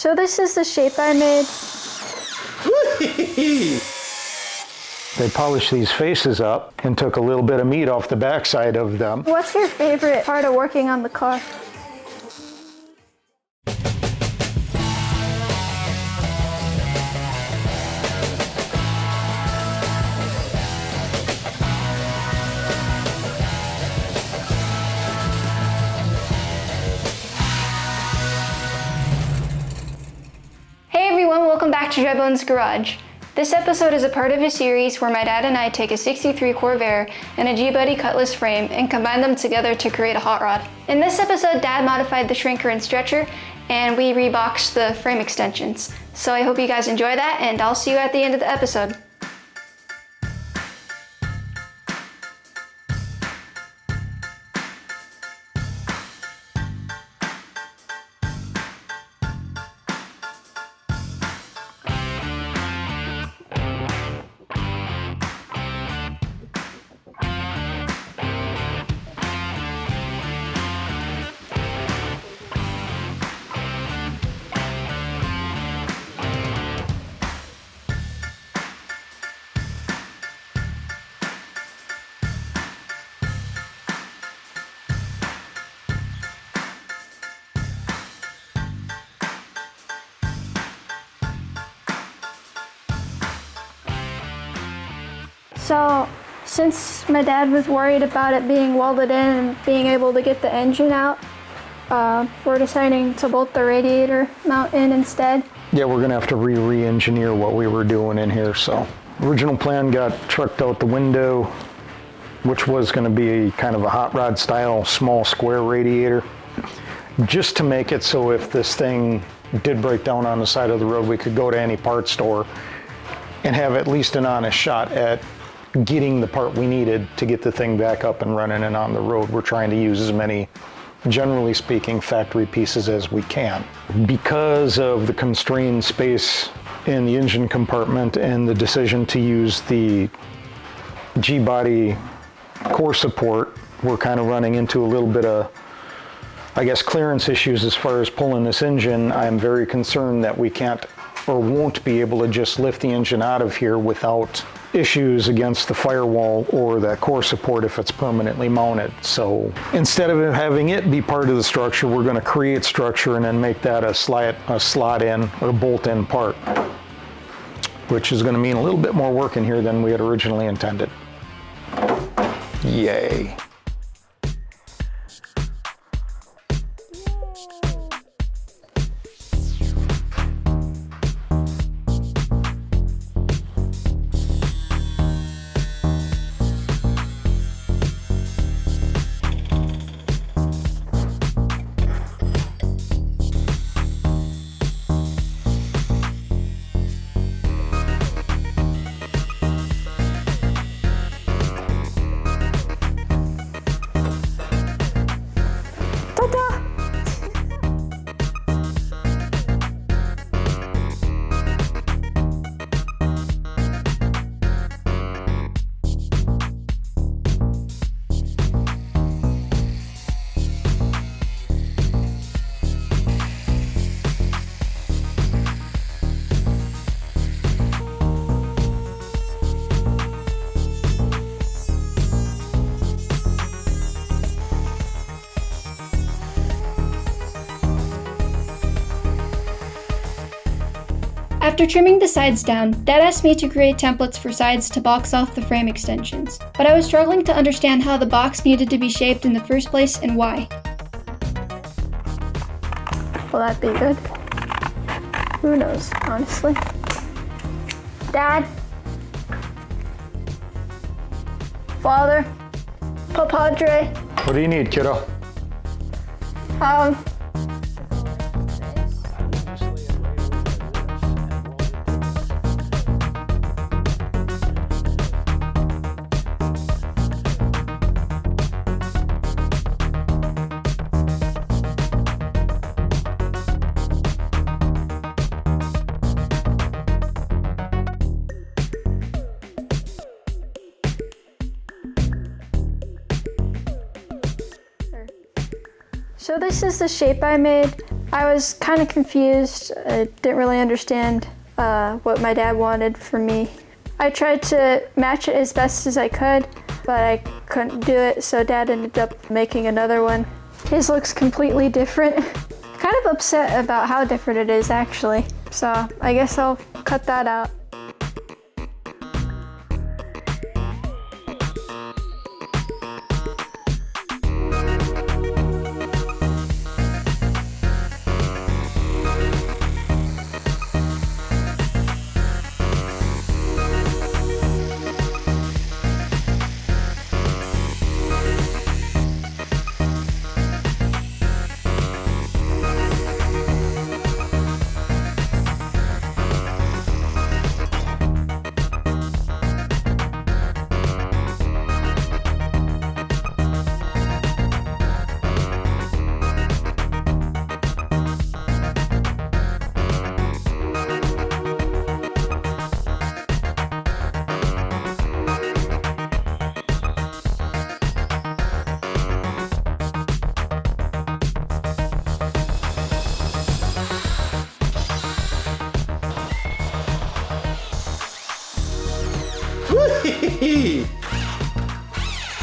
So this is the shape I made. They polished these faces up and took a little bit of meat off the backside of them. What's your favorite part of working on the car? Hey everyone, welcome back to Drybonesgarage Garage. This episode is a part of a series where my dad and I take a 63 Corvair and a G-Buddy Cutlass frame and combine them together to create a hot rod. In this episode, Dad modified the shrinker and stretcher, and we reboxed the frame extensions. So I hope you guys enjoy that, and I'll see you at the end of the episode. So, since my dad was worried about it being welded in and being able to get the engine out, we're deciding to bolt the radiator mount in instead. Yeah, we're gonna have to re-engineer what we were doing in here, so. Original plan got trucked out the window, which was gonna be kind of a hot rod style, small square radiator, just to make it so if this thing did break down on the side of the road, we could go to any parts store and have at least an honest shot at getting the part we needed to get the thing back up and running and on the road. We're trying to use as many, generally speaking, factory pieces as we can. Because of the constrained space in the engine compartment and the decision to use the G-body core support, we're kind of running into a little bit of, I guess, clearance issues as far as pulling this engine. I'm very concerned that we can't or won't be able to just lift the engine out of here without issues against the firewall or that core support if it's permanently mounted. So instead of having it be part of the structure, we're going to create structure and then make that a slot in or bolt in part, which is going to mean a little bit more work in here than we had originally intended. Yay. After trimming the sides down, Dad asked me to create templates for sides to box off the frame extensions, but I was struggling to understand how the box needed to be shaped in the first place and why. Will that be good? Who knows, honestly. Dad? Father? Papadre? What do you need, kiddo? So this is the shape I made. I was kind of confused. I didn't really understand what my dad wanted from me. I tried to match it as best as I could, but I couldn't do it, so Dad ended up making another one. His looks completely different. Kind of upset about how different it is, actually. So I guess I'll cut that out.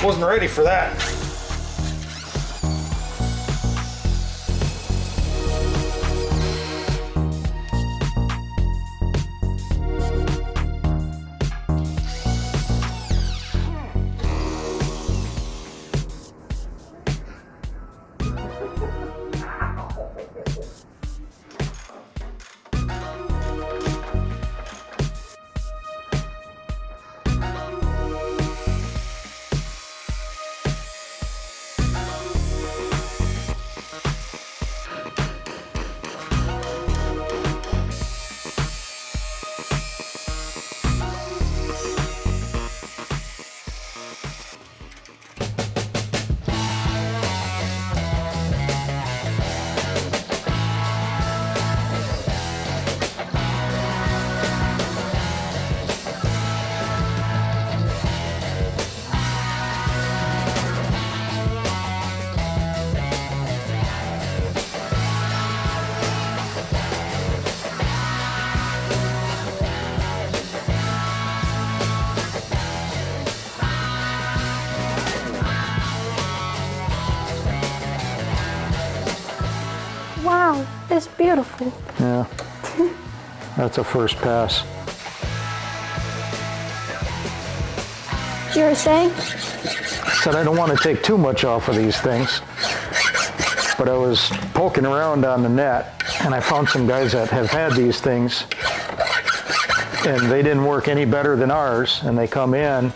Wasn't ready for that. Wow, it's beautiful. Yeah, that's a first pass. You were saying? Said I don't want to take too much off of these things, but I was poking around on the net and I found some guys that have had these things and they didn't work any better than ours, and they come in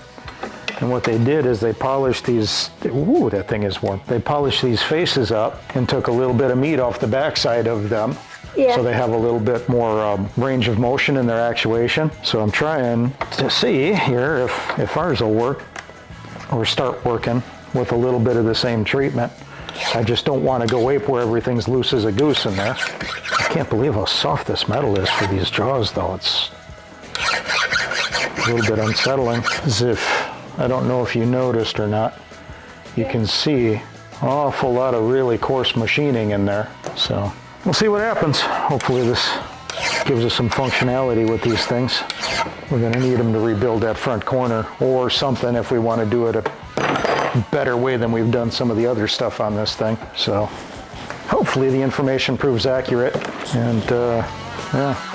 and what they did is they polished these, ooh, that thing is warm. They polished these faces up and took a little bit of meat off the backside of them. Yeah. So they have a little bit more range of motion in their actuation. So I'm trying to see here if ours will work or start working with a little bit of the same treatment. I just don't want to go ape where everything's loose as a goose in there. I can't believe how soft this metal is for these jaws though. It's a little bit unsettling. As if, I don't know if you noticed or not, you can see an awful lot of really coarse machining in there. So we'll see what happens. Hopefully this gives us some functionality with these things. We're going to need them to rebuild that front corner or something if we want to do it a better way than we've done some of the other stuff on this thing. So hopefully the information proves accurate, and yeah.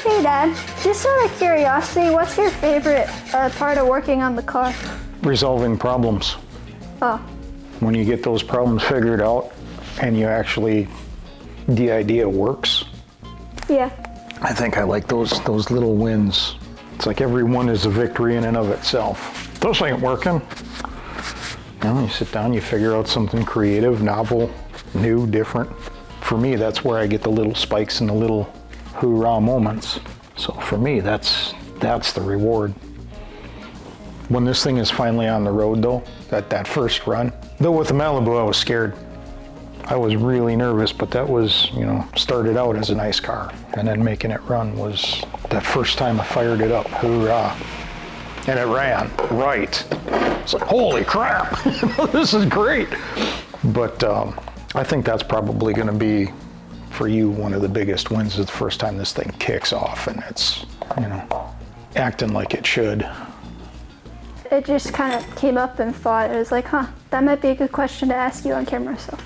Hey Dad, just out of curiosity, what's your favorite part of working on the car? Resolving problems. Oh. When you get those problems figured out and you actually, the idea works. Yeah. I think I like those little wins. It's like every one is a victory in and of itself. If those ain't working, you sit down, you figure out something creative, novel, new, different. For me, that's where I get the little spikes and the little hoorah moments. So for me, that's the reward. When this thing is finally on the road though, that first run, though with the Malibu I was scared. I was really nervous, but that was, you know, started out as a nice car. And then making it run was that first time I fired it up, hoorah. And it ran right. It's like, holy crap, this is great. But I think that's probably gonna be, for you, one of the biggest wins is the first time this thing kicks off and it's, you know, acting like it should. It just kind of came up and thought, it was like, huh, that might be a good question to ask you on camera, so.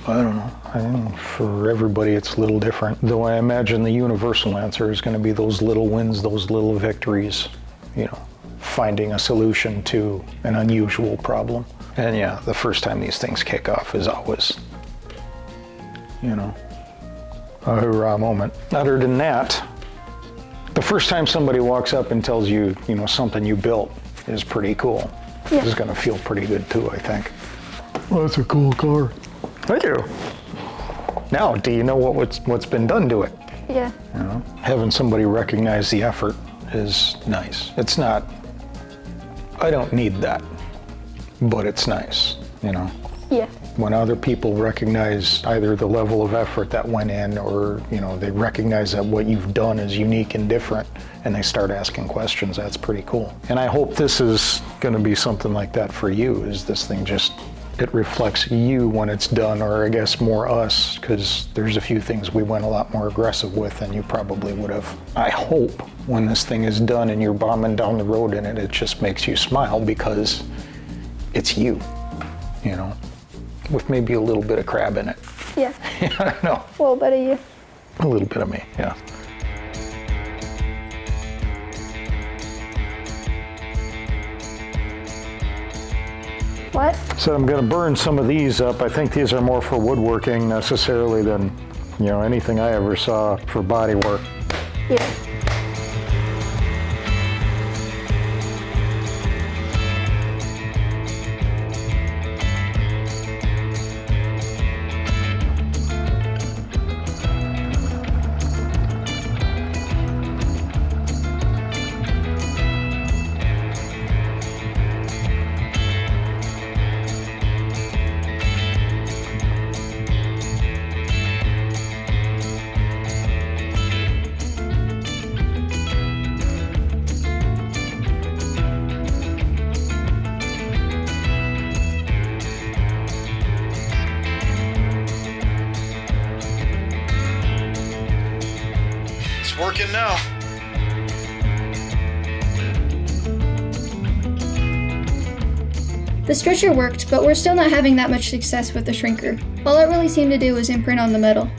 I don't know. I think for everybody it's a little different. Though I imagine the universal answer is going to be those little wins, those little victories, you know, finding a solution to an unusual problem. And yeah, the first time these things kick off is always, you know, a hurrah moment. Other than that, the first time somebody walks up and tells you, you know, something you built is pretty cool. Yeah. It's going to feel pretty good too, I think. Well, that's a cool car. Thank you. Now, do you know what's been done to it? Yeah. You know, having somebody recognize the effort is nice. It's not, I don't need that, but it's nice, you know? Yeah. When other people recognize either the level of effort that went in or, you know, they recognize that what you've done is unique and different and they start asking questions, that's pretty cool. And I hope this is going to be something like that for you, is this thing just, it reflects you when it's done, or I guess more us, because there's a few things we went a lot more aggressive with than you probably would have. I hope when this thing is done and you're bombing down the road in it, it just makes you smile because it's you, you know, with maybe a little bit of crab in it. Yeah. I don't know. A little bit of you. A little bit of me, yeah. What? So I'm going to burn some of these up. I think these are more for woodworking necessarily than, you know, anything I ever saw for body work. Yeah. Working now. The stretcher worked, but we're still not having that much success with the shrinker. All it really seemed to do was imprint on the metal.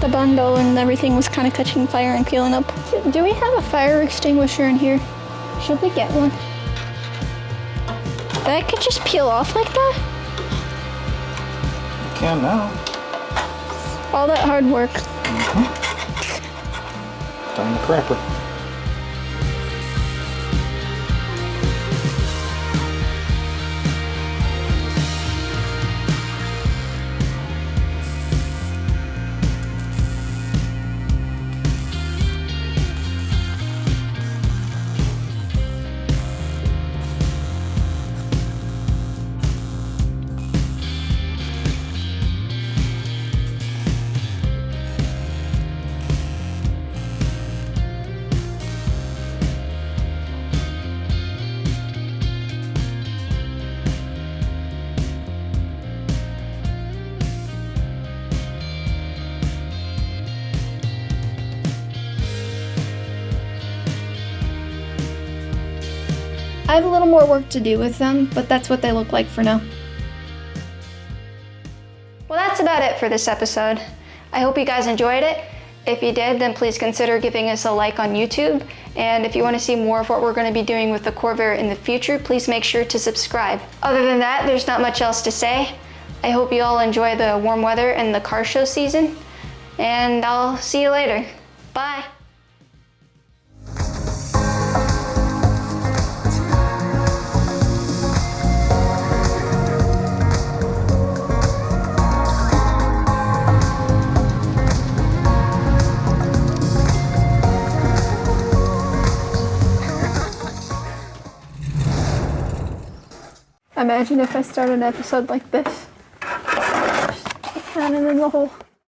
The bundle and everything was kind of catching fire and peeling up. Do we have a fire extinguisher in here? Should we get one? That could just peel off like that? Can now. All that hard work. Time to crap her. I have a little more work to do with them, but that's what they look like for now. Well, that's about it for this episode. I hope you guys enjoyed it. If you did, then please consider giving us a like on YouTube. And if you want to see more of what we're going to be doing with the Corvair in the future, please make sure to subscribe. Other than that, there's not much else to say. I hope you all enjoy the warm weather and the car show season. And I'll see you later. Bye. Imagine if I start an episode like this. Just down in the hole.